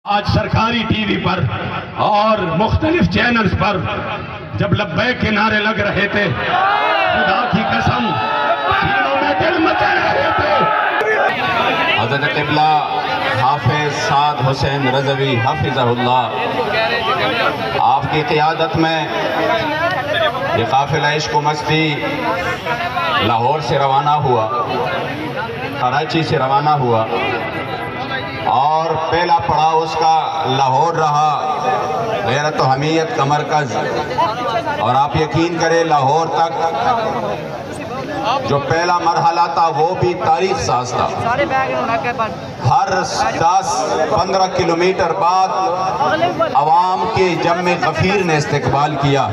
آج سرکاری T V پر اور مختلف چینلز پر جب لبیک کے نعرے لگ رہے تھے، خدا کی قسم سینوں میں دل مچل رہے تھے۔ حضرت قبلہ حافظ سعد حسین رضوی حفظہ اللہ، آپ کی قیادت میں یہ قافلہ عشق و مستی لاہور سے روانہ ہوا، کراچی سے روانہ ہوا، اور پہلا پڑاؤ اس کا لاہور رہا، غیرت و حمیت کا مرکز۔ اور آپ یقین کریں لاہور تک جو پہلا مرحلہ تھا وہ بھی تاریخ ساز تھا۔ ہر 10-15 کلومیٹر بعد عوام کے جمع غفیر نے استقبال کیا،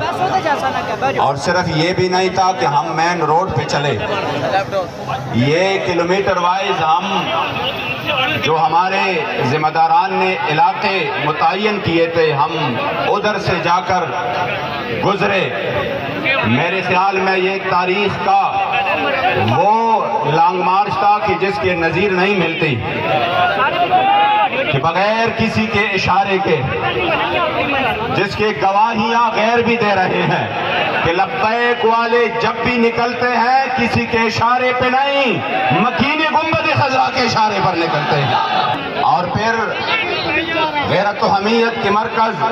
اور صرف یہ بھی نہیں تھا کہ ہم مین روڈ پہ چلے، یہ کلومیٹر وائز ہم جو ہمارے ذمہ داران نے علاقے متعین کیے تھے، ہم ادھر سے جا کر گزرے۔ میرے خیال میں یہ تاریخ کا وہ لانگ مارچ تھا کہ جس کے نظیر نہیں ملتی، کہ بغیر کسی کے اشارے کے، جس کے گواہیاں غیر بھی دے رہے ہیں کہ لبیک والے جب بھی نکلتے ہیں کسی کے اشارے پہ نہیں، مکین گنبد خضرا کے اشارے پر نکلتے ہیں۔ اور پھر غیرت و حمیت کے مرکز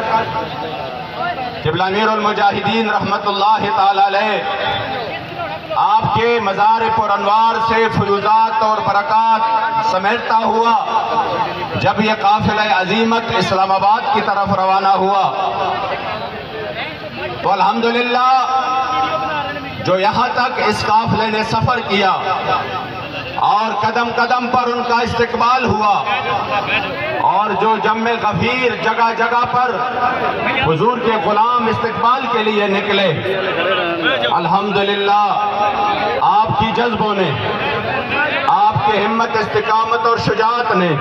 قبلہ امیر المجاہدین رحمت اللہ تعالی علیہ، آپ کے مزار پر انوار سے فیوزات اور برکات سمیٹتا ہوا جب یہ قافلہ عظیمت اسلام آباد کی طرف روانہ ہوا، تو الحمدللہ جو یہاں تک اس قافلے نے سفر کیا اور قدم قدم پر ان کا استقبال ہوا، اور جو جمع غفیر جگہ جگہ پر حضور کے غلام استقبال کے لیے نکلے، الحمدللہ آپ کی جذبوں نے، آپ کے ہمت استقامت اور شجاعت نے،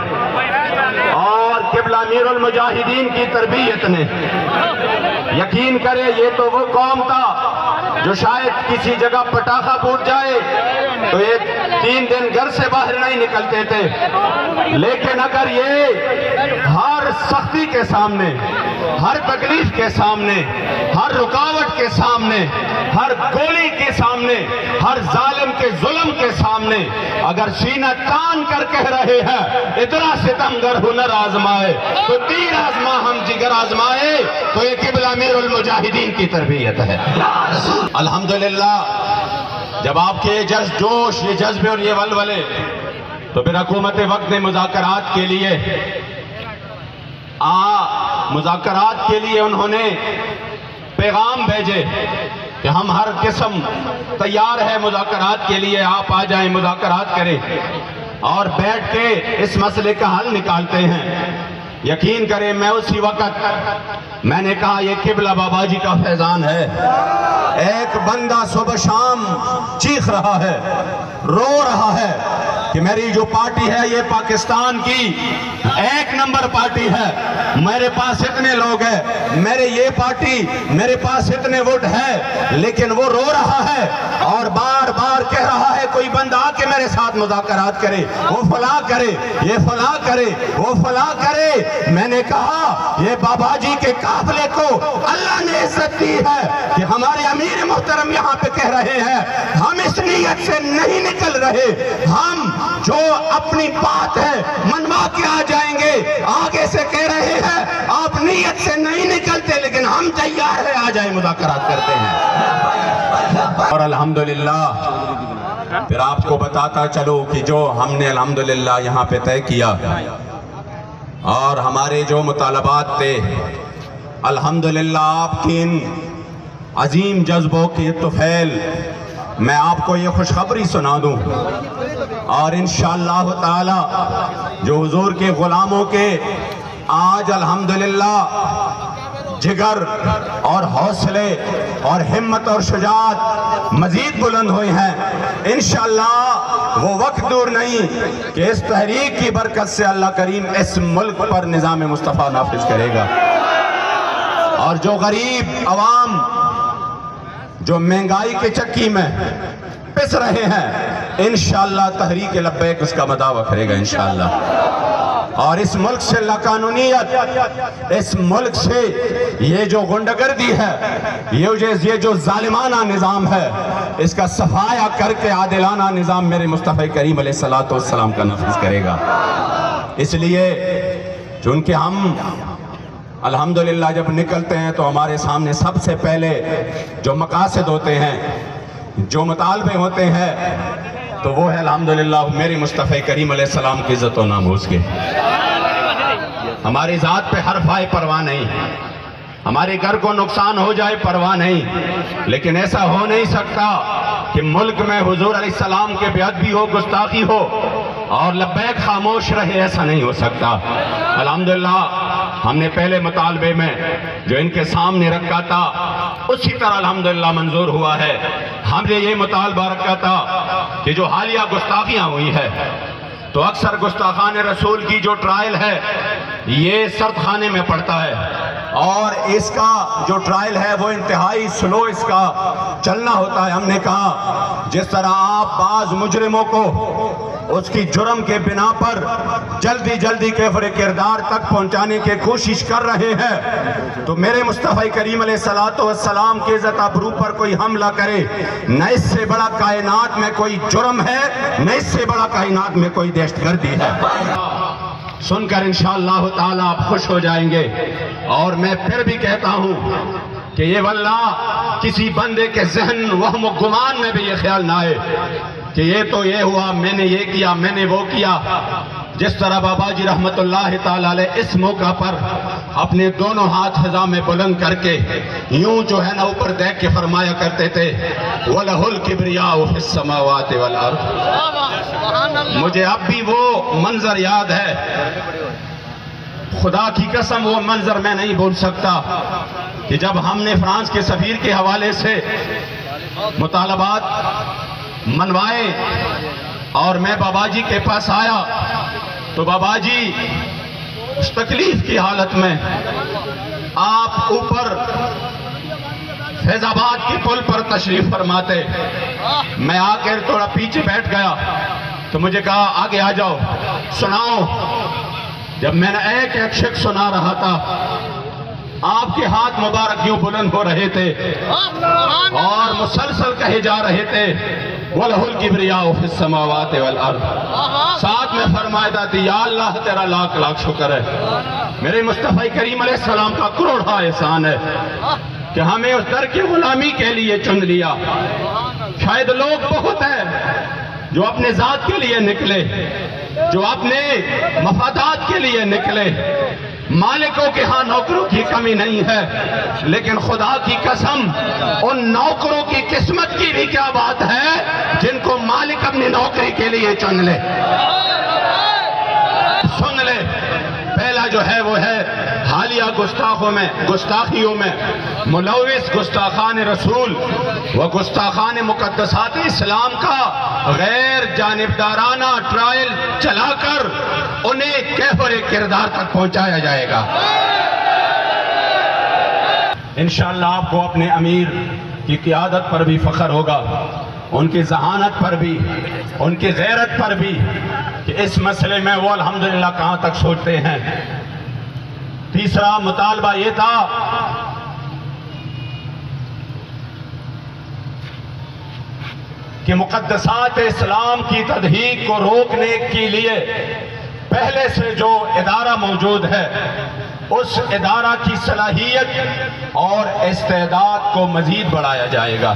اور قبلہ امیر المجاہدین کی تربیت نے، یقین کرے یہ تو وہ قوم تھا جو شاید کسی جگہ پٹاخہ پھوٹ جائے تو یہ 3 دن گھر سے باہر نہیں نکلتے تھے، لیکن اگر یہ ہر سختی کے سامنے، ہر تکلیف کے سامنے، ہر رکاوٹ کے سامنے، ہر گولی کے سامنے، ہر ظالم کے ظلم کے سامنے اگر سینہ تان کر کہہ رہے ہیں اتنا ستمگر ہنر آزمائے تو تیر آزما ہم جگر آزمائے، تو یہ قبلہ امیر المجاہدین کی تربیت ہے۔ الحمدللہ جب آپ کے جوش، یہ جذبے اور یہ ولولے، تو پھر حکومت وقت نے مذاکرات کے لیے انہوں نے پیغام بھیجے کہ ہم ہر قسم تیار ہے مذاکرات کے لیے، آپ آ جائیں، مذاکرات کریں اور بیٹھ کے اس مسئلے کا حل نکالتے ہیں۔ یقین کریں میں اسی وقت میں نے کہا یہ قبلہ بابا جی کا فیضان ہے۔ ایک بندہ صبح شام چیخ رہا ہے، رو رہا ہے کہ میری جو پارٹی ہے یہ پاکستان کی 1 نمبر پارٹی ہے، میرے پاس اتنے لوگ ہیں، یہ پارٹی میرے پاس اتنے ووٹ ہے، لیکن وہ رو رہا ہے اور بار بار کہہ رہا ہے کوئی بندہ آ کے میرے ساتھ مذاکرات کرے، وہ فلاں کرے، یہ فلاں کرے، وہ فلاں کرے۔ میں نے کہا یہ بابا جی کے قافلے کو اللہ نے عزت دی ہے کہ ہمارے امیر محترم یہاں پہ کہہ رہے ہیں ہم اس نیت سے نہیں نکل رہے، ہم جو اپنی بات ہے منوا کے آ جائیں گے، آگے سے کہہ رہے ہیں آپ نیت سے نہیں نکلتے لیکن ہم تیار ہیں، آ جائیں مذاکرات کرتے ہیں۔ اور الحمدللہ پھر آپ کو بتاتا چلو کہ جو ہم نے الحمدللہ یہاں پہ طے کیا اور ہمارے جو مطالبات تھے، الحمدللہ آپ کی ان عظیم جذبوں کے طفیل میں آپ کو یہ خوشخبری سنا دوں، اور انشاءاللہ تعالی جو حضور کے غلاموں کے آج الحمدللہ جگر اور حوصلے اور ہمت اور شجاعت مزید بلند ہوئے ہیں، انشاءاللہ وہ وقت دور نہیں کہ اس تحریک کی برکت سے اللہ کریم اس ملک پر نظام مصطفیٰ نافذ کرے گا، اور جو غریب عوام جو مہنگائی کے چکی میں پس رہے ہیں، انشاءاللہ تحریک لبیک اس کا مداوع کرے گا انشاءاللہ۔ اور اس ملک سے لاقانونیت، اس ملک سے یہ جو غنڈگردی ہے، یہ جو ظالمانہ نظام ہے، اس کا صفایا کر کے عادلانہ نظام میرے مصطفی کریم علیہ السلام کا نفذ کرے گا۔ اس لیے چونکہ ہم الحمدللہ جب نکلتے ہیں تو ہمارے سامنے سب سے پہلے جو مقاصد ہوتے ہیں، جو مطالبے ہوتے ہیں، تو وہ ہے الحمدللہ میری مصطفی کریم علیہ السلام کی عزت و ناموس کے۔ ہماری ذات پہ حرف آئے پرواہ نہیں، ہمارے گھر کو نقصان ہو جائے پرواہ نہیں، لیکن ایسا ہو نہیں سکتا کہ ملک میں حضور علیہ السلام کے بے ادبی ہو، گستاخی ہو اور لبیک خاموش رہے، ایسا نہیں ہو سکتا۔ الحمدللہ ہم نے پہلے مطالبے میں جو ان کے سامنے رکھا تھا اسی طرح الحمدللہ منظور ہوا ہے۔ ہم نے یہ مطالبہ رکھا تھا کہ جو حالیہ گستاخیاں ہوئی ہے، تو اکثر گستاخان رسول کی جو ٹرائل ہے یہ سرد خانے میں پڑتا ہے، اور اس کا جو ٹرائل ہے وہ انتہائی سلو اس کا چلنا ہوتا ہے۔ ہم نے کہا جس طرح آپ بعض مجرموں کو اس کی جرم کے بنا پر جلدی کیفر کردار تک پہنچانے کی کوشش کر رہے ہیں، تو میرے مصطفی کریم علیہ السلام کی عزت ابرو پر کوئی حملہ کرے، نہ اس سے بڑا کائنات میں کوئی جرم ہے، نہ اس سے بڑا کائنات میں کوئی دہشت گردی ہے۔ سن کر انشاءاللہ تعالی آپ خوش ہو جائیں گے، اور میں پھر بھی کہتا ہوں کہ یہ واللہ کسی بندے کے ذہن وہم و گمان میں بھی یہ خیال نہ آئے کہ یہ تو یہ ہوا، میں نے یہ کیا، میں نے وہ کیا۔ جس طرح بابا جی رحمت اللہ تعالی علیہ اس موقع پر اپنے دونوں ہاتھ فضا میں بلند کر کے یوں جو ہے نا اوپر دیکھ کے فرمایا کرتے تھے وَلَهُ الْكِبْرِيَاءُ فِي السَّمَاوَاتِ وَالْأَرْضِ۔ مجھے اب بھی وہ منظر یاد ہے، خدا کی قسم وہ منظر میں نہیں بھول سکتا کہ جب ہم نے فرانس کے سفیر کے حوالے سے مطالبات منوائے اور میں بابا جی کے پاس آیا تو بابا جی اس تکلیف کی حالت میں آپ اوپر فیض آباد کی پل پر تشریف فرماتے، میں آ کر تھوڑا پیچھے بیٹھ گیا تو مجھے کہا آگے آ جاؤ سناؤ۔ جب میں نے ایک ایک شک سنا رہا تھا آپ کے ہاتھ مبارک یوں بلند ہو رہے تھے اور مسلسل کہے جا رہے تھے وَلَهُ الْكِبْرِيَاءُ فِي السَّمَاوَاتِ وَالْأَرْضِ۔ ساتھ میں فرمایا تھا یا اللہ تیرا لاکھ لاکھ شکر ہے، میرے مصطفی کریم علیہ السلام کا کروڑا احسان ہے کہ ہمیں اس در کی غلامی کے لیے چن لیا۔ شاید لوگ بہت ہیں جو اپنے ذات کے لیے نکلے، جو اپنے مفادات کے لیے نکلے، مالکوں کے ہاں نوکروں کی کمی نہیں ہے، لیکن خدا کی قسم ان نوکروں کی قسمت کی بھی کیا بات ہے جن کو مالک اپنی نوکری کے لیے چن لے۔ سن لے، پہلا جو ہے وہ ہے حالیہ گستاخیوں میں ملوث گستاخان رسول و گستاخان مقدسات اسلام کا غیر جانبدارانہ ٹرائل چلا کر انہیں کیفر کردار تک پہنچایا جائے گا۔ انشاءاللہ آپ کو اپنے امیر کی قیادت پر بھی فخر ہوگا، ان کی ذہانت پر بھی، ان کی غیرت پر بھی، کہ اس مسئلے میں وہ الحمدللہ کہاں تک سوچتے ہیں۔ تیسرا مطالبہ یہ تھا کہ مقدسات اسلام کی تضحیک کو روکنے کے لیے پہلے سے جو ادارہ موجود ہے اس ادارہ کی صلاحیت اور استعداد کو مزید بڑھایا جائے گا۔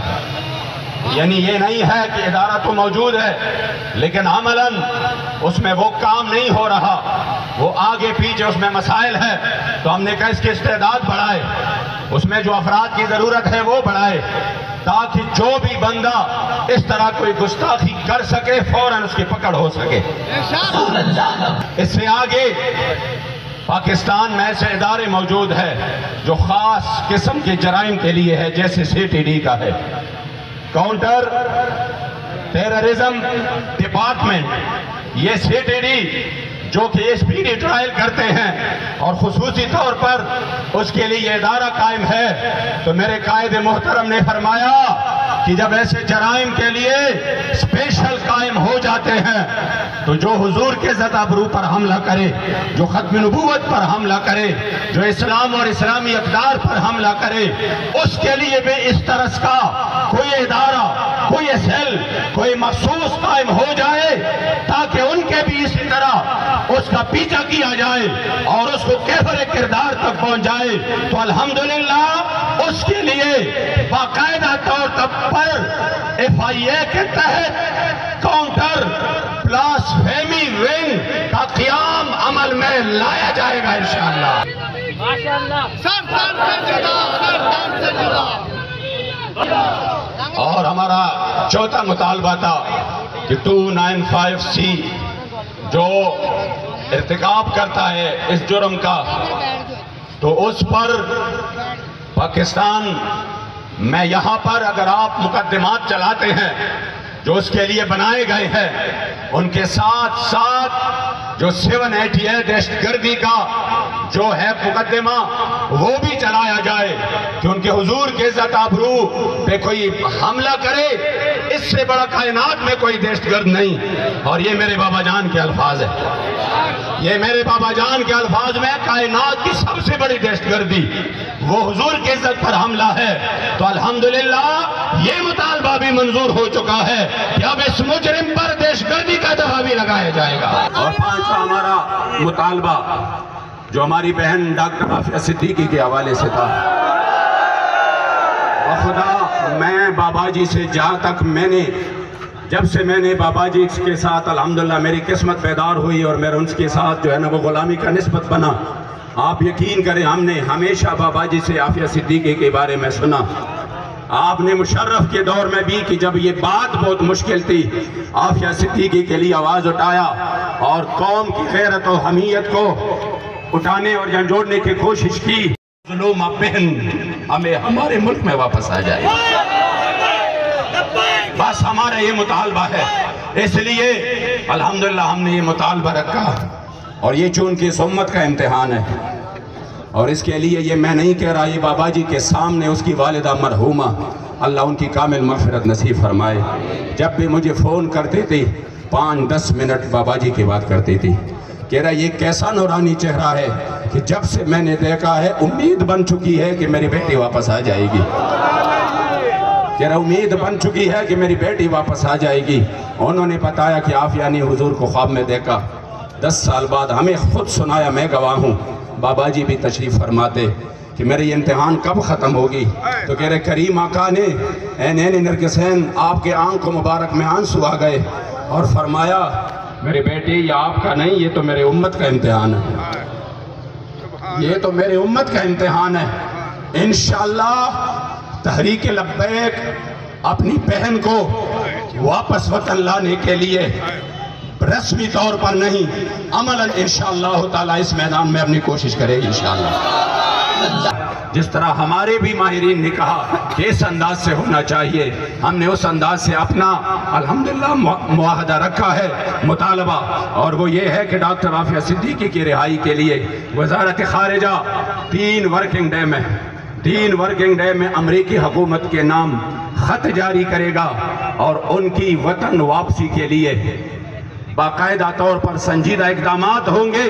یعنی یہ نہیں ہے کہ ادارہ تو موجود ہے لیکن عملاً اس میں وہ کام نہیں ہو رہا، وہ آگے پیچھے اس میں مسائل ہے، تو ہم نے کہا اس کی استعداد بڑھائے، اس میں جو افراد کی ضرورت ہے وہ بڑھائے، تاکہ جو بھی بندہ اس طرح کوئی گستاخی کر سکے فوراً اس کی پکڑ ہو سکے۔ اس سے آگے پاکستان میں ایسے ادارے موجود ہیں جو خاص قسم کے جرائم کے لیے ہے، جیسے CTD کا ہے، کاؤنٹر ٹیررزم ڈپارٹمنٹ۔ یہ CTD جو کہ SPD ٹرائل کرتے ہیں اور خصوصی طور پر اس کے لیے یہ ادارہ قائم ہے، تو میرے قائد محترم نے فرمایا کہ جب ایسے جرائم کے لیے اسپیشل قائم ہو جاتے ہیں تو جو حضور کے عزت ابرو پر حملہ کرے، جو ختم نبوت پر حملہ کرے، جو اسلام اور اسلامی اقدار پر حملہ کرے، اس کے لیے بھی اس طرح کا کوئی ادارہ، کوئی سیل، کوئی مخصوص قائم ہو جائے تاکہ ان کے بھی اسی طرح اس کا پیچھا کیا جائے اور اس کو کیفر کردار تک پہنچ جائے، تو الحمدللہ اس کے لیے باقاعدہ طور پر FIA کے تحت کاؤنٹر بلاسفیمی ونگ کا قیام عمل میں لایا جائے گا انشاءاللہ۔ اور ہمارا چوتھا مطالبہ تھا کہ 295C جو ارتکاب کرتا ہے اس جرم کا، تو اس پر پاکستان میں یہاں پر اگر آپ مقدمات چلاتے ہیں جو اس کے لیے بنائے گئے ہیں، ان کے ساتھ ساتھ جو 788 دہشت گردی کا جو ہے مقدمہ وہ بھی چلایا جائے کہ ان کے حضور کے عزت آبرو پہ کوئی حملہ کرے، اس سے بڑا کائنات میں کوئی دہشت گرد نہیں۔ اور یہ میرے بابا جان کے الفاظ ہیں، یہ میرے بابا جان کے الفاظ میں کائنات کی سب سے بڑی دہشت گردی وہ حضور کے عزت پر حملہ ہے۔ تو الحمدللہ یہ مطالبہ بھی منظور ہو چکا ہے کہ اب اس مجرم پر دہشت گردی کا دفعہ بھی لگایا جائے گا۔ اور پانچواں ہمارا مطالبہ جو ہماری بہن ڈاکٹر عافیہ صدیقی کے حوالے سے تھا، خدا میں بابا جی سے جہاں تک جب سے میں نے بابا جی کے ساتھ الحمدللہ میری قسمت بیدار ہوئی اور میرا ان کے ساتھ جو ہے نا وہ غلامی کا نسبت بنا، آپ یقین کریں ہم نے ہمیشہ بابا جی سے عافیہ صدیقی کے بارے میں سنا۔ آپ نے مشرف کے دور میں بھی کہ جب یہ بات بہت مشکل تھی عافیہ صدیقی کے لیے آواز اٹھایا اور قوم کی غیرت و حمیت کو اٹھانے اور جھنجھوڑنے کی کوشش کی۔ ظلم بہن ہمیں ہمارے ملک میں واپس آ جائے، بس ہمارا یہ مطالبہ ہے۔ اس لیے الحمدللہ ہم نے یہ مطالبہ رکھا، اور یہ چونکہ اس امت کا امتحان ہے، اور اس کے لیے یہ میں نہیں کہہ رہا، یہ بابا جی کے سامنے اس کی والدہ مرحومہ اللہ ان کی کامل مغفرت نصیب فرمائے، جب بھی مجھے فون کرتے تھے 5-10 منٹ بابا جی کی بات کرتی تھی، کہہ رہا یہ کیسا نورانی چہرہ ہے کہ جب سے میں نے دیکھا ہے امید بن چکی ہے کہ میری بیٹی واپس آ جائے گی، کہہ رہا امید بن چکی ہے کہ میری بیٹی واپس آ جائے گی۔ انہوں نے بتایا کہ عافیہ نے حضور کو خواب میں دیکھا، 10 سال بعد ہمیں خود سنایا، میں گواہ ہوں، بابا جی بھی تشریف فرماتے کہ میرے یہ امتحان کب ختم ہوگی، تو کہہ رہے کریم آقا نے عینین نرگسین آپ کے آنکھ مبارک میں آنسو آ گئے اور فرمایا میری بیٹی یہ آپ کا نہیں، یہ تو میرے امت کا امتحان ہے، یہ تو میرے امت کا امتحان ہے۔ انشاءاللہ تحریک لبیک اپنی بہن کو واپس وطن لانے کے لیے رسمی طور پر نہیں عملاً انشاءاللہ تعالی اس میدان میں اپنی کوشش کرے گی انشاءاللہ۔ جس طرح ہمارے بھی ماہرین نے کہا کہ اس انداز سے ہونا چاہیے، ہم نے اس انداز سے اپنا الحمدللہ معاہدہ رکھا ہے، مطالبہ، اور وہ یہ ہے کہ ڈاکٹر عافیہ صدیقی کی رہائی کے لیے وزارت خارجہ 3 ورکنگ ڈے میں امریکی حکومت کے نام خط جاری کرے گا، اور ان کی وطن واپسی کے لیے باقاعدہ طور پر سنجیدہ اقدامات ہوں گے،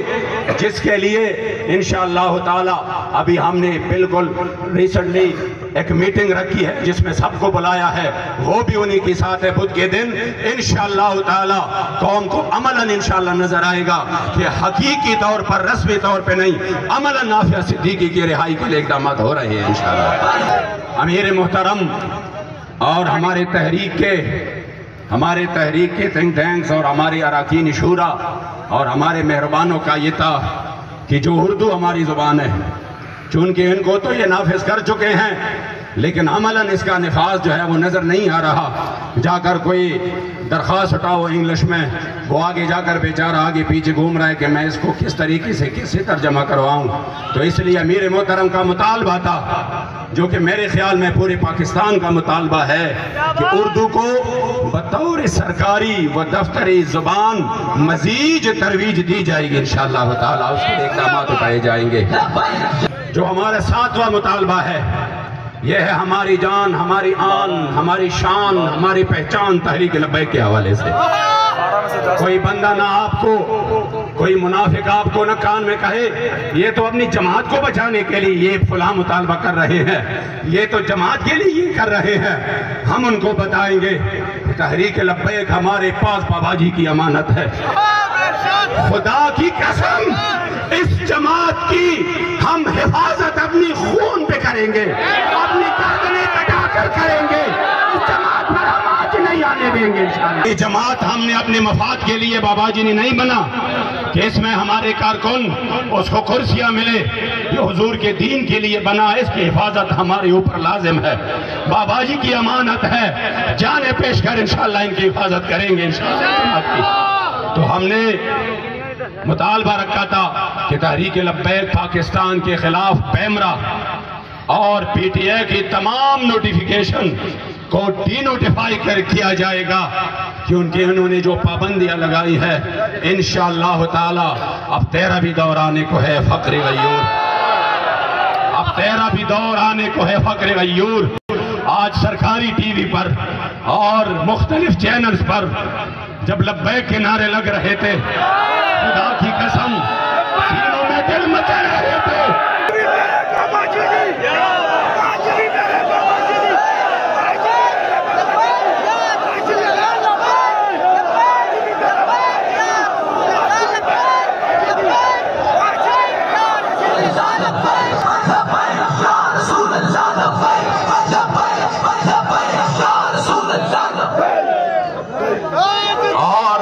جس کے لیے انشاءاللہ تعالی ابھی ہم نے بالکل ریسنٹلی ایک میٹنگ رکھی ہے جس میں سب کو بلایا ہے، وہ بھی انہی کے ساتھ ہے۔ بدھ کے دن انشاءاللہ تعالی قوم کو عملاً انشاءاللہ نظر آئے گا کہ حقیقی طور پر رسمی طور پہ نہیں عملاً عافیہ صدیقی کی رہائی کے لیے اقدامات ہو رہے ہیں انشاءاللہ۔ امیر محترم اور ہمارے تحریک کے تھنک ٹینکس اور ہمارے اراکین شورا اور ہمارے مہربانوں کا یہ تھا کہ جو اردو ہماری زبان ہے، چونکہ ان کو تو یہ نافذ کر چکے ہیں لیکن عملاً اس کا نفاذ جو ہے وہ نظر نہیں آ رہا، جا کر کوئی درخواست اٹھاؤ انگلش میں، وہ آگے جا کر بیچارہ آگے پیچھے گھوم رہا ہے کہ میں اس کو کس طریقے سے کیسے ترجمہ کرواؤں۔ تو اس لیے امیر محترم کا مطالبہ تھا، جو کہ میرے خیال میں پورے پاکستان کا مطالبہ ہے، کہ اردو کو بطور سرکاری و دفتری زبان مزید ترویج دی جائے گی انشاءاللہ تعالیٰ، اس کے اقدامات اٹھائے جائیں گے۔ جو ہمارا 7واں مطالبہ ہے یہ ہے ہماری جان، ہماری آن، ہماری شان، ہماری پہچان تحریک لبیک کے حوالے سے۔ کوئی بندہ نہ آپ کو، کوئی منافق آپ کو نہ کان میں کہے یہ تو اپنی جماعت کو بچانے کے لیے یہ فلاں مطالبہ کر رہے ہیں، یہ تو جماعت کے لیے یہ کر رہے ہیں۔ ہم ان کو بتائیں گے تحریک لبیک ہمارے پاس بابا جی کی امانت ہے۔ خدا کی قسم اس جماعت کی ہم حفاظت اپنی خون پہ کریں گے، اپنی گردنیں کٹا کر کریں گے۔ اس جماعت پر ہم آج نہیں آنے دیں گے انشاءاللہ۔ یہ جماعت ہم نے اپنے مفاد کے لیے بابا جی نے نہیں بنا کہ اس میں ہمارے کارکن اس کو کرسیاں ملے، یہ حضور کے دین کے لیے بنا، اس کی حفاظت ہمارے اوپر لازم ہے۔ بابا جی کی امانت ہے، جانیں پیش کر انشاءاللہ ان کی حفاظت کریں گے انشاءاللہ۔ تو ہم نے مطالبہ رکھا تھا کہ تحریک لبیک پاکستان کے خلاف پیمرا اور پی ٹی اے کی تمام نوٹیفیکیشن کو ڈی نوٹیفائی کیا جائے گا، کیونکہ انہوں نے جو پابندیاں لگائی ہے انشاءاللہ تعالی اب 13 دور آنے کو ہے فقر غیور، اب 13 دور آنے کو ہے فقر غیور۔ آج سرکاری ٹی وی پر اور مختلف چینلز پر جب لبیک کے نعرے لگ رہے تھے، خدا کی قسم سینوں میں دل مچل رہے تھے۔ اور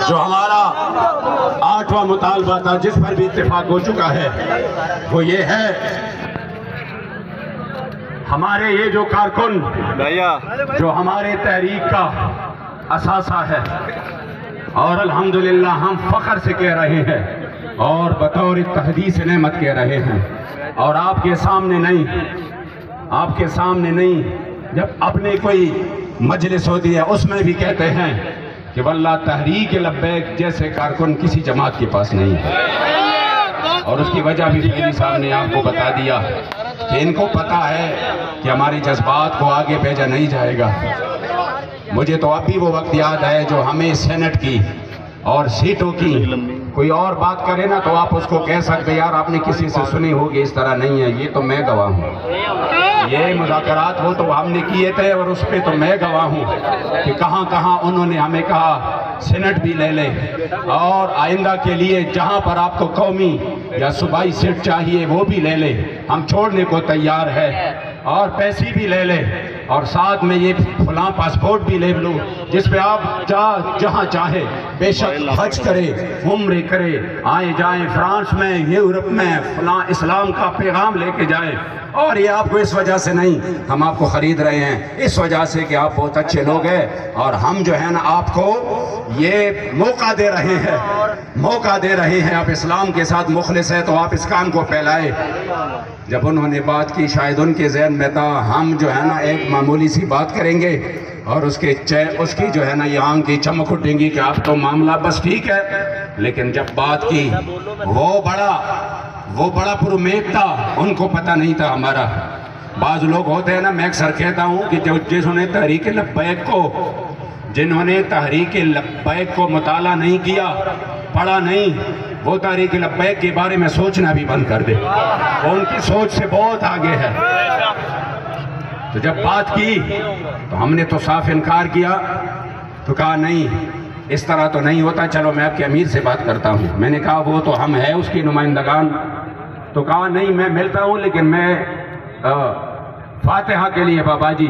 جو ہمارا 8واں مطالبہ تھا جس پر بھی اتفاق ہو چکا ہے وہ یہ ہے، ہمارے یہ جو کارکن جو ہمارے تحریک کا اثاثہ ہے اور الحمدللہ ہم فخر سے کہہ رہے ہیں اور بطور تحدیث نعمت کہہ رہے ہیں، اور آپ کے سامنے نہیں جب اپنے کوئی مجلس ہوتی ہے اس میں بھی کہتے ہیں کہ واللہ تحریک لبیک جیسے کارکن کسی جماعت کے پاس نہیں ہے۔ اور اس کی وجہ بھی فیضی صاحب نے آپ کو بتا دیا کہ ان کو پتا ہے کہ ہماری جذبات کو آگے بھیجا نہیں جائے گا۔ مجھے تو اب بھی وہ وقت یاد ہے جو ہمیں سینٹ کی اور سیٹوں کی کوئی اور بات کرے نا تو آپ اس کو کہہ سکتے یار آپ نے کسی سے سنی ہوگی، اس طرح نہیں ہے، یہ تو میں گواہ ہوں۔ یہ مذاکرات وہ تو ہم نے کیے تھے اور اس پہ تو میں گواہ ہوں کہ کہاں کہاں انہوں نے ہمیں کہا سینٹ بھی لے لے، اور آئندہ کے لیے جہاں پر آپ کو قومی یا صوبائی سیٹ چاہیے وہ بھی لے لے، ہم چھوڑنے کو تیار ہے، اور پیسے بھی لے لے، اور ساتھ میں یہ فلاں پاسپورٹ بھی لے لو جس پہ آپ جہاں چاہے بے شک حج کرے، عمرے کرے، آئے جائیں فرانس میں، یورپ میں، فلاں اسلام کا پیغام لے کے جائے۔ اور یہ آپ کو اس وجہ سے نہیں، ہم آپ کو خرید رہے ہیں اس وجہ سے کہ آپ بہت اچھے لوگ ہیں، اور ہم جو ہے نا آپ کو یہ موقع دے رہے ہیں، آپ اسلام کے ساتھ مخلص ہیں تو آپ اس کام کو پھیلائے۔ جب انہوں نے بات کی شاید ان کے ذہن میں تھا ہم جو ہے نا ایک معمولی سی بات کریں گے اور اس کی جو ہے نا یہ آنکھ کی چمک اٹھیں گی کہ آپ تو معاملہ بس ٹھیک ہے، لیکن جب بات کی وہ بڑا پرمیت تھا، ان کو پتہ نہیں تھا ہمارا۔ بعض لوگ ہوتے ہیں نا، میں اکثر کہتا ہوں کہ جنہوں نے تحریک لبیک کو مطالعہ نہیں کیا، پڑھا نہیں، وہ تحریک لبیک کے بارے میں سوچنا بھی بند کر دے، وہ ان کی سوچ سے بہت آگے ہے۔ تو جب بات کی تو ہم نے تو صاف انکار کیا، تو کہا نہیں اس طرح تو نہیں ہوتا، چلو میں آپ کے امیر سے بات کرتا ہوں۔ میں نے کہا وہ تو ہم ہیں اس کی نمائندگان، تو کہا نہیں میں ملتا ہوں لیکن میں فاتحہ کے لیے بابا جی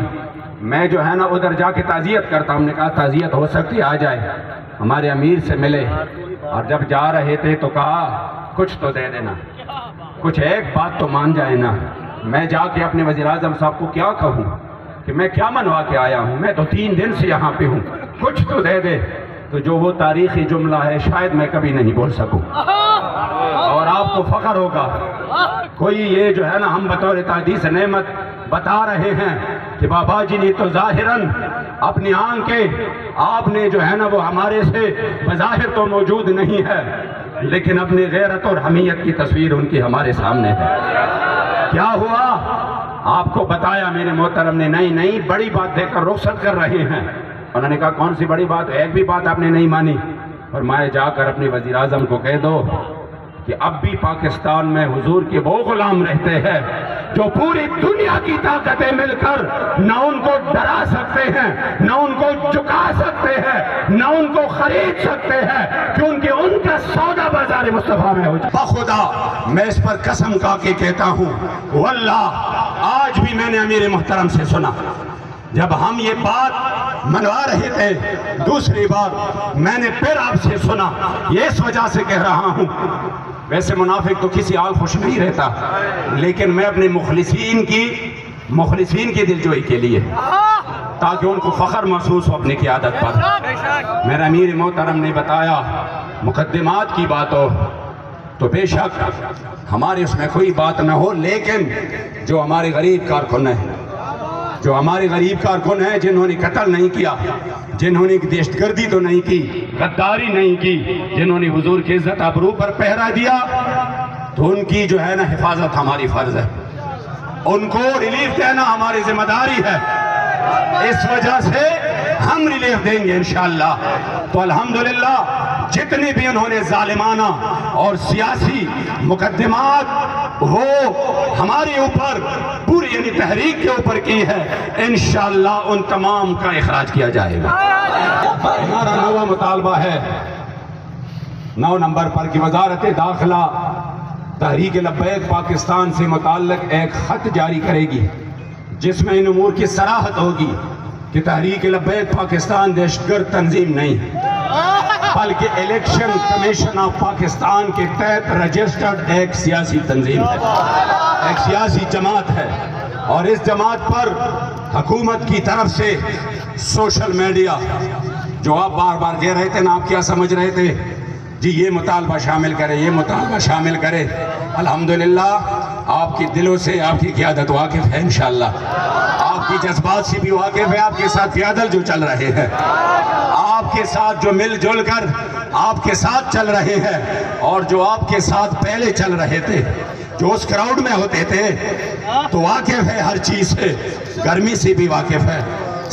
میں جو ہے نا ادھر جا کے تعزیت کرتا ہوں۔ ہم نے کہا تعزیت ہو سکتی آ جائے، ہمارے امیر سے ملے، اور جب جا رہے تھے تو کہا کچھ تو دے دینا، کچھ ایک بات تو مان جائے نا۔ میں جا کے اپنے وزیراعظم صاحب کو کیا کہوں کہ میں کیا منوا کے آیا ہوں، میں تو 3 دن سے یہاں پہ ہوں، کچھ تو دے دے۔ تو جو وہ تاریخی جملہ ہے شاید میں کبھی نہیں بول سکوں، اور آپ کو فخر ہوگا۔ کوئی یہ جو ہے نا ہم بطور تحدیث نعمت بتا رہے ہیں کہ بابا جی نے تو ظاہراً اپنی آنکھیں آپ نے جو ہے نا وہ ہمارے سے بظاہر تو موجود نہیں ہے، لیکن اپنی غیرت اور حمیت کی تصویر ان کی ہمارے سامنے ہے۔ کیا ہوا؟ آپ کو بتایا میرے محترم نے، نہیں بڑی بات دے کر رخصت کر رہے ہیں۔ انہوں نے کہا کون سی بڑی بات؟ ایک بھی بات آپ نے نہیں مانی۔ فرمایا جا کر اپنے وزیر اعظم کو کہہ دو کہ اب بھی پاکستان میں حضور کے وہ غلام رہتے ہیں جو پوری دنیا کی طاقتیں مل کر نہ ان کو ڈرا سکتے ہیں، نہ ان کو جھکا سکتے ہیں، نہ ان کو خرید سکتے ہیں، کیونکہ ان کا سودا بازار مصطفیٰ میں ہو جائے۔ بخدا میں اس پر قسم کھا کے کہتا ہوں، واللہ آج بھی میں نے امیر محترم سے سنا جب ہم یہ بات منوا رہے تھے، دوسری بار میں نے پھر آپ سے سنا، یہ اس وجہ سے کہہ رہا ہوں، ویسے منافق تو کسی حال خوش نہیں رہتا، لیکن میں اپنے مخلصین کی دلجوئی کے لیے، تاکہ ان کو فخر محسوس ہو اپنی قیادت پر، میرا امیر محترم نے بتایا مقدمات کی بات ہو تو بے شک ہمارے اس میں کوئی بات نہ ہو، لیکن جو ہمارے غریب کارکن ہیں جنہوں نے قتل نہیں کیا، جنہوں نے دہشت گردی تو نہیں کی، غداری نہیں کی، جنہوں نے حضور کی عزت آبرو پر پہرا دیا، تو ان کی جو ہے نا حفاظت ہماری فرض ہے، ان کو ریلیف دینا ہماری ذمہ داری ہے، اس وجہ سے ہم ریلیف دیں گے انشاءاللہ۔ تو الحمدللہ جتنی بھی انہوں نے ظالمانہ اور سیاسی مقدمات وہ ہمارے اوپر پوری یعنی تحریک کے اوپر کی ہے، انشاءاللہ ان تمام کا اخراج کیا جائے گا۔ ہمارا نوا مطالبہ ہے 9 نمبر پر کہ وزارت داخلہ تحریک لبیک پاکستان سے متعلق ایک خط جاری کرے گی جس میں ان امور کی صراحت ہوگی کہ تحریک لبیک پاکستان دہشت گرد تنظیم نہیں بلکہ الیکشن کمیشن آف پاکستان کے تحت رجسٹرڈ ایک سیاسی تنظیم ہے، ایک سیاسی جماعت ہے، اور اس جماعت پر حکومت کی طرف سے سوشل میڈیا جو آپ بار بار کہہ رہے تھے نا، آپ کیا سمجھ رہے تھے جی یہ مطالبہ شامل کرے، یہ مطالبہ شامل کرے، الحمدللہ آپ کی دلوں سے آپ کی قیادت واقف ہے انشاءاللہ، آپ کی جذبات سے بھی واقف ہے، آپ کے ساتھ پیادل جو چل رہے ہیں، آپ کے ساتھ جو مل جل کر آپ کے ساتھ چل رہے ہیں، اور جو آپ کے ساتھ پہلے چل رہے تھے، جو اس کراؤڈ میں ہوتے تھے، تو واقف ہے ہر چیز سے، گرمی سے بھی واقف ہے،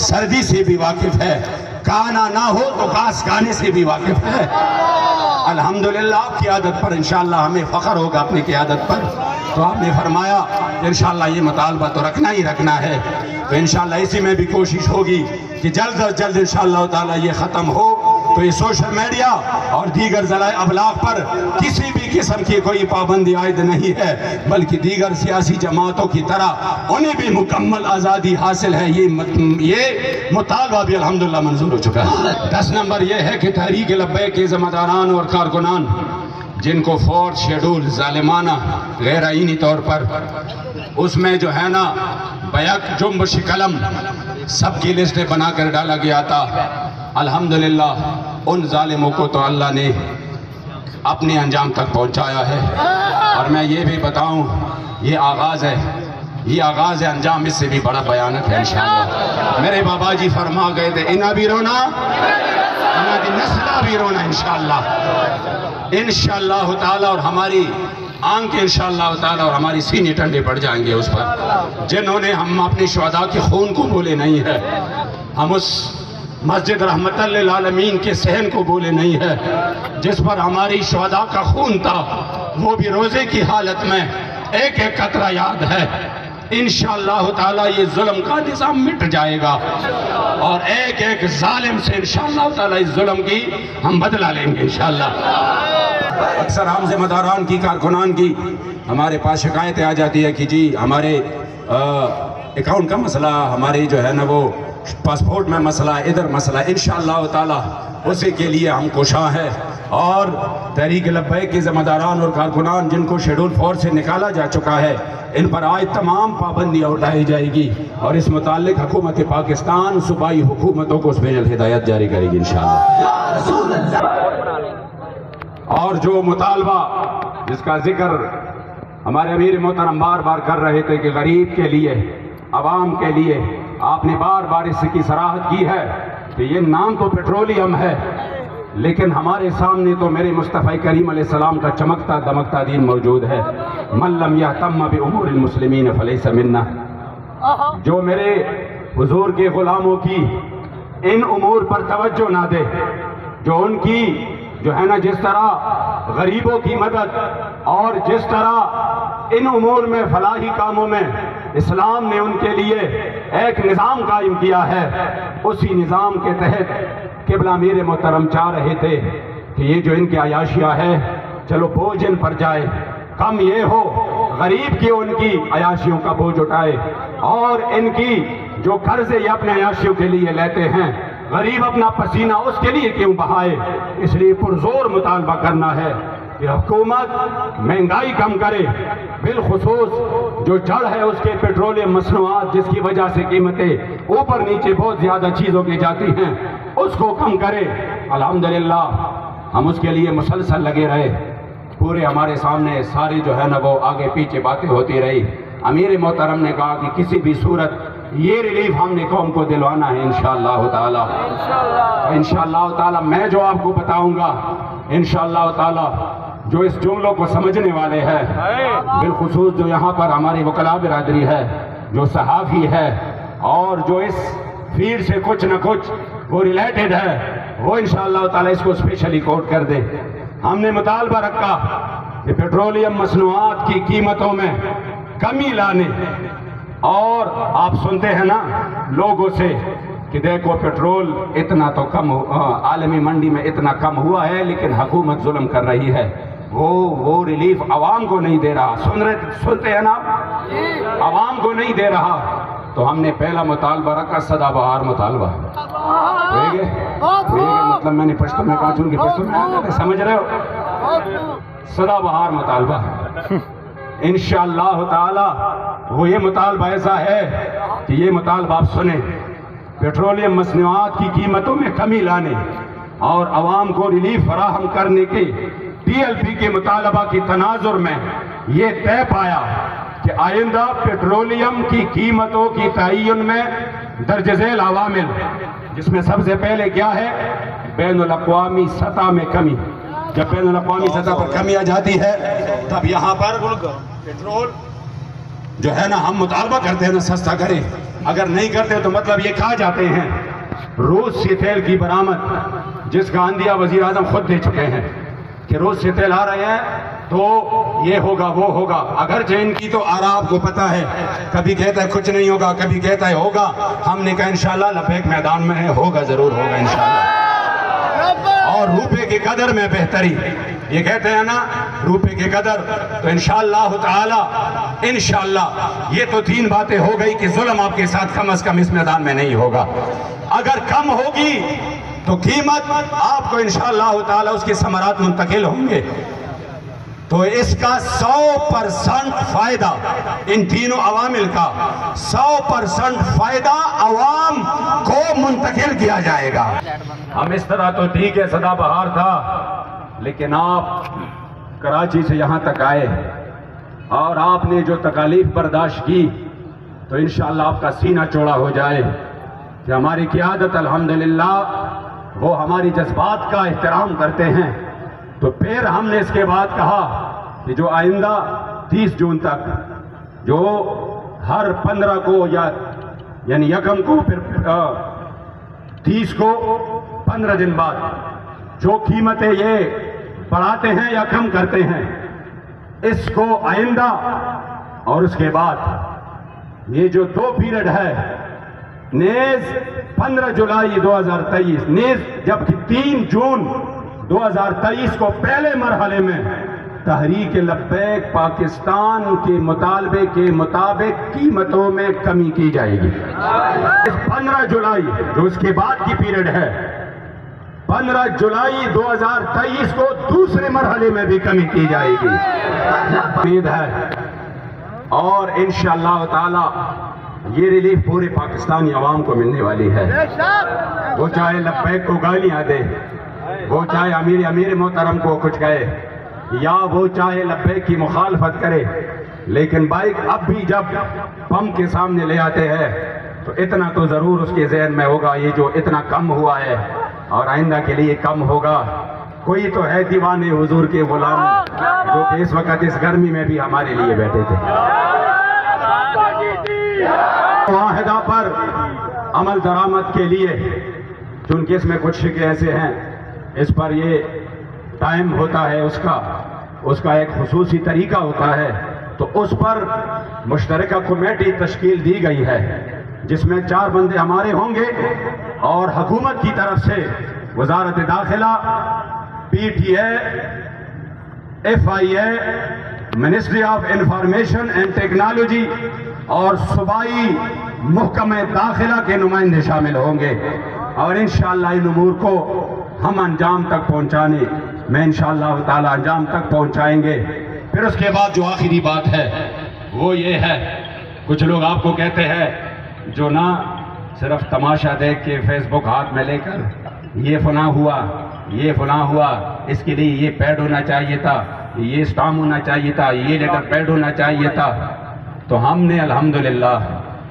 سردی سے بھی واقف ہے، کانا نہ ہو تو گاس کھانے سے بھی واقف ہے۔ الحمدللہ آپ کی عادت پر انشاءاللہ ہمیں فخر ہوگا اپنی قیادت پر، تو آپ نے فرمایا انشاءاللہ یہ مطالبہ تو رکھنا ہی رکھنا ہے، تو انشاءاللہ اسی میں بھی کوشش ہوگی کہ جلد از جلد انشاءاللہ تعالی یہ ختم ہو، تو یہ سوشل میڈیا اور دیگر ذرائع ابلاغ پر کسی بھی قسم کی کوئی پابندی عائد نہیں ہے، بلکہ دیگر سیاسی جماعتوں کی طرح انہیں بھی مکمل آزادی حاصل ہے، یہ مطالبہ بھی الحمدللہ منظور ہو چکا ہے۔ 10 نمبر یہ ہے کہ تحریک لبیک کے ذمہ داران اور کارکنان جن کو فورتھ شیڈول ظالمانہ غیر آئینی طور پر اس میں جو ہے نا بیک جنبش قلم سب کی لسٹیں بنا کر ڈالا گیا تھا، الحمدللہ ان ظالموں کو تو اللہ نے اپنے انجام تک پہنچایا ہے، اور میں یہ بھی بتاؤں یہ آغاز ہے، انجام اس سے بھی بڑا بیانت ہے انشاءاللہ۔ میرے بابا جی فرما گئے تھے انہا بھی رونا، انہا دی نسلہ بھی رونا انشاءاللہ تعالی، اور ہماری آنکھ انشاءاللہ تعالی اور ہماری سینے ٹنڈے پڑ جائیں گے اس پر، جنہوں نے ہم اپنی شہداء کے خون کو بولے نہیں ہے، ہم اس مسجد رحمت للعالمین کے صحن کو بولے نہیں ہے جس پر ہماری شہداء کا خون تھا، وہ بھی روزے کی حالت میں ایک ایک قطرہ یاد ہے۔ انشاءاللہ تعالی یہ ظلم کا نظام مٹ جائے گا، اور ایک ایک ظالم سے انشاءاللہ تعالی اس ظلم کی ہم بدلہ لیں گے انشاءاللہ۔ اکثر ہم ذمہ داران کی کارکنان کی ہمارے پاس شکایتیں آ جاتی ہے کہ جی ہمارے اکاؤنٹ کا مسئلہ، ہماری جو ہے نا وہ پاسپورٹ میں مسئلہ، ادھر مسئلہ، انشاءاللہ تعالی اسی کے لیے ہم کوشاں ہیں، اور تحریک لبیک کے ذمہ داران اور کارکنان جن کو شیڈول 4 سے نکالا جا چکا ہے، ان پر آج تمام پابندیاں اٹھائی جائے گی، اور اس متعلق حکومت پاکستان صوبائی حکومتوں کو اسپیشل ہدایت جاری کرے گی انشاءاللہ۔ اور جو مطالبہ جس کا ذکر ہمارے امیر محترم بار بار کر رہے تھے کہ غریب کے لیے، عوام کے لیے، آپ نے بار بار اس کی صراحت کی ہے کہ یہ نام تو پیٹرولیم ہے، لیکن ہمارے سامنے تو میرے مصطفی کریم علیہ السلام کا چمکتا دمکتا دین موجود ہے۔ من لم یہتم بامور المسلمین فلیس منا، جو میرے حضور کے غلاموں کی ان امور پر توجہ نہ دے، جو ان کی جو ہے نا جس طرح غریبوں کی مدد اور جس طرح ان امور میں فلاحی کاموں میں اسلام نے ان کے لیے ایک نظام قائم کیا ہے، اسی نظام کے تحت قبلہ امیر محترم چاہ رہے تھے کہ یہ جو ان کی عیاشیاں ہے چلو بوجھ ان پر جائے، کم یہ ہو غریب کی ان کی عیاشیوں کا بوجھ اٹھائے، اور ان کی جو قرضے یہ اپنے عیاشیوں کے لیے لیتے ہیں غریب اپنا پسینہ اس کے لیے کیوں بہائے۔ اس لیے پرزور مطالبہ کرنا ہے کہ حکومت مہنگائی کم کرے، بالخصوص جو جڑ ہے اس کے پیٹرولیم مصنوعات جس کی وجہ سے قیمتیں اوپر نیچے بہت زیادہ چیزوں کی جاتی ہیں اس کو کم کرے۔ الحمدللہ ہم اس کے لیے مسلسل لگے رہے، پورے ہمارے سامنے ساری جو ہے نا وہ آگے پیچھے باتیں ہوتی رہی۔ امیر محترم نے کہا کہ کسی بھی صورت یہ ریلیف ہم نے قوم کو دلوانا ہے انشاءاللہ تعالی۔ انشاءاللہ تعالی میں جو آپ کو بتاؤں گا انشاءاللہ تعالی جو اس جملوں کو سمجھنے والے ہیں، بالخصوص جو یہاں پر ہماری وکلاء برادری ہے، جو صحافی ہے اور جو اس فیلڈ سے کچھ نہ کچھ وہ ریلیٹڈ ہے، وہ انشاءاللہ تعالی اس کو اسپیشلی کوٹ کر دے۔ ہم نے مطالبہ رکھا کہ پیٹرولیم مصنوعات کی قیمتوں میں کمی لانے، اور آپ سنتے ہیں نا لوگوں سے کہ دیکھو پیٹرول اتنا تو کم عالمی منڈی میں اتنا کم ہوا ہے لیکن حکومت ظلم کر رہی ہے، وہ ریلیف عوام کو نہیں دے رہا۔ سنتے ہیں نا عوام کو نہیں دے رہا، تو ہم نے پہلا مطالبہ رکھا سدا بہار مطالبہ۔ مطلب میں نے پشتو میں کہا چونکہ پشتو میں سمجھ رہے ہو، سدا بہار مطالبہ انشاءاللہ تعالی وہ یہ مطالبہ ایسا ہے کہ یہ مطالبہ آپ سنیں، پیٹرولیم مصنوعات کی قیمتوں میں کمی لانے اور عوام کو ریلیف فراہم کرنے کے ٹی ایل پی کے مطالبہ کی تناظر میں یہ طے پایا کہ آئندہ پیٹرولیم کی قیمتوں کی تعین میں درج ذیل عوامل، جس میں سب سے پہلے کیا ہے بین الاقوامی سطح میں کمی۔ جب بین الاقوامی سطح پر کمی آ جاتی ہے تب یہاں پر پیٹرول جو ہے نا ہم مطالبہ کرتے ہیں نا سستا کریں، اگر نہیں کرتے تو مطلب یہ کھا جاتے ہیں۔ روس سے تیل کی برآمد جس کا عندیہ وزیر اعظم خود دے چکے ہیں کہ روس سے تیل آ رہے ہیں تو یہ ہوگا وہ ہوگا، اگرچہ ان کی تو آرا آپ کو پتہ ہے، کبھی کہتا ہے کچھ نہیں ہوگا، کبھی کہتا ہے ہوگا۔ ہم نے کہا انشاءاللہ لبیک میدان میں ہے، ہوگا ضرور ہوگا انشاءاللہ۔ اور روپے کی قدر میں بہتری، یہ کہتے ہیں نا روپے کی قدر، تو انشاءاللہ تعالی انشاءاللہ یہ تو تین باتیں ہو گئی کہ ظلم آپ کے ساتھ کم از کم اس میدان میں نہیں ہوگا۔ اگر کم ہوگی تو قیمت آپ کو انشاءاللہ تعالی اس کے ثمرات منتقل ہوں گے، تو اس کا 100% فائدہ ان تینوں عوامل کا 100% فائدہ عوام کو منتقل کیا جائے گا۔ ہم اس طرح تو ٹھیک ہے سدا بہار تھا، لیکن آپ کراچی سے یہاں تک آئے اور آپ نے جو تکالیف برداشت کی تو انشاءاللہ آپ کا سینہ چوڑا ہو جائے کہ ہماری قیادت الحمدللہ وہ ہماری جذبات کا احترام کرتے ہیں۔ تو پھر ہم نے اس کے بعد کہا کہ جو آئندہ 30 جون تک جو ہر 15 کو یعنی یکم کو پھر 30 کو 15 دن بعد جو قیمتیں یہ بڑھاتے ہیں یا کم کرتے ہیں اس کو آئندہ اور اس کے بعد یہ جو 2 پیریڈ ہے نیز 15 جولائی 2023 نیز جبکہ 3 جون 2023 کو پہلے مرحلے میں تحریک لبیک پاکستان کے مطالبے کے مطابق قیمتوں میں کمی کی جائے گی۔ اس 15 جولائی جو اس کے بعد کی پیریڈ ہے 15 جولائی 2023 کو دوسرے مرحلے میں بھی کمی کی جائے گی، امید ہے۔ اور انشاءاللہ تعالی یہ ریلیف پورے پاکستانی عوام کو ملنے والی ہے، وہ چاہے لبیک کو گالیاں دے، وہ چاہے امیر محترم کو کچھ کہے، یا وہ چاہے لبیک کی مخالفت کرے، لیکن بائک اب بھی جب پمپ کے سامنے لے آتے ہیں تو اتنا تو ضرور اس کے ذہن میں ہوگا یہ جو اتنا کم ہوا ہے اور آئندہ کے لیے کم ہوگا۔ کوئی تو ہے دیوانے حضور کے غلام جو کہ اس وقت اس گرمی میں بھی ہمارے لیے بیٹھے تھے۔ معاہدہ پر عمل درآمد کے لیے چونکہ اس میں کچھ شکے ایسے ہیں، اس پر یہ ٹائم ہوتا ہے، اس کا ایک خصوصی طریقہ ہوتا ہے، تو اس پر مشترکہ کمیٹی تشکیل دی گئی ہے جس میں 4 بندے ہمارے ہوں گے اور حکومت کی طرف سے وزارت داخلہ، P T A, F I A, ministry of information and technology اور صوبائی محکمہ داخلہ کے نمائندے شامل ہوں گے، اور انشاءاللہ ان امور کو ہم انجام تک پہنچانے میں انشاءاللہ تعالی انجام تک پہنچائیں گے۔ پھر اس کے بعد جو آخری بات ہے وہ یہ ہے، کچھ لوگ آپ کو کہتے ہیں جو نہ صرف تماشا دیکھ کے فیس بک ہاتھ میں لے کر یہ فلاں ہوا، یہ فلاں ہوا، اس کے لیے یہ پیڈ ہونا چاہیے تھا، یہ اسٹام ہونا چاہیے تھا، یہ لیٹر پیڈ ہونا چاہیے تھا، تو ہم نے الحمدللہ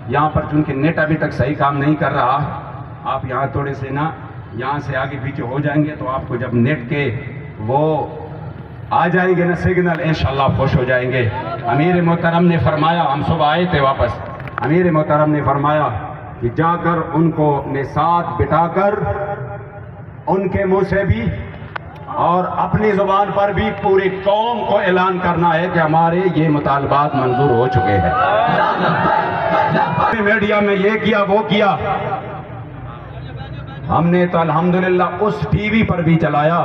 یہاں پر چونکہ نیٹ ابھی تک صحیح کام نہیں کر رہا، آپ یہاں تھوڑے سے نا یہاں سے آگے پیچھے ہو جائیں گے تو آپ کو جب نیٹ کے وہ آ جائیں گے نا سگنل، انشاءاللہ خوش ہو جائیں گے۔ امیر محترم نے فرمایا، ہم صبح آئے تھے واپس، امیر محترم نے فرمایا کہ جا کر ان کو اپنے ساتھ بٹھا کر ان کے منہ سے بھی اور اپنی زبان پر بھی پوری قوم کو اعلان کرنا ہے کہ ہمارے یہ مطالبات منظور ہو چکے ہیں۔ میڈیا میں یہ کیا وہ کیا، ہم نے تو الحمدللہ اس ٹی وی پر بھی چلایا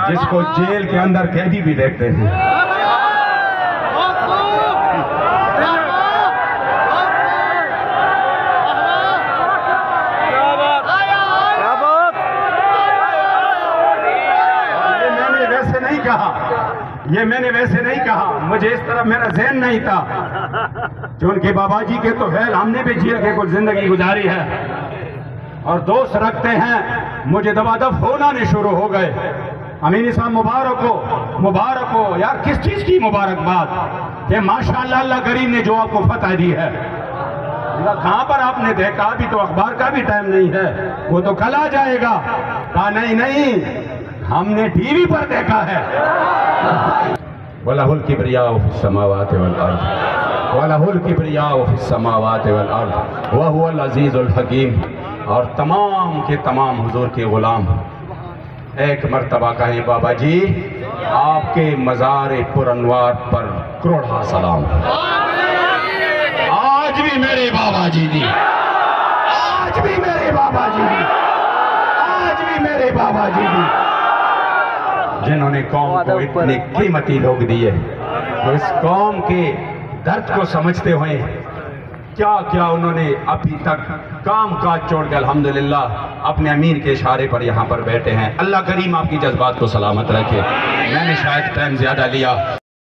جس کو جیل کے اندر قیدی بھی دیکھتے ہیں۔ یہ میں نے ویسے نہیں کہا، مجھے اس طرح میرا ذہن نہیں تھا، چونکہ بابا جی کے تو خیال ہم نے بھی جیل کے کچھ زندگی گزاری ہے اور دوست رکھتے ہیں، مجھے دبادب ہونا نہیں شروع ہو گئے۔ امین صاحب مبارک ہو یار، کس چیز کی مبارکباد کہ ماشاءاللہ اللہ کریم نے جو آپ کو فتح دی ہے۔ کہاں پر آپ نے دیکھا؟ ابھی تو اخبار کا بھی ٹائم نہیں ہے، وہ تو کل آ جائے گا۔ کہا نہیں ہم نے ٹی وی پر دیکھا ہے۔ وَلَهُ الْكِبْرِيَاءُ فِي السَّمَاوَاتِ وَالْأَرْضِ وَلَهُ الْكِبْرِيَاءُ فِي السَّمَاوَاتِ وَالْأَرْضِ وَهُوَ الْعَزِيزُ الْحَكِيمُ۔ اور تمام کے تمام حضور کے غلام ایک مرتبہ کہیں بابا جی آپ کے مزار پر انوار پر کروڑا سلام۔ آج بھی میرے بابا جی دی، آج بھی میرے بابا جی دی، آج بھی میرے بابا جی دی، جنہوں نے قوم کو اتنے قیمتی لوگ دیے، تو اس قوم کے درد کو سمجھتے ہوئے کیا کیا انہوں نے ابھی تک کام کاج چھوڑ کے الحمدللہ اپنے امیر کے اشارے پر یہاں پر بیٹھے ہیں۔ اللہ کریم آپ کی جذبات کو سلامت رکھے۔ میں نے شاید ٹائم زیادہ لیا۔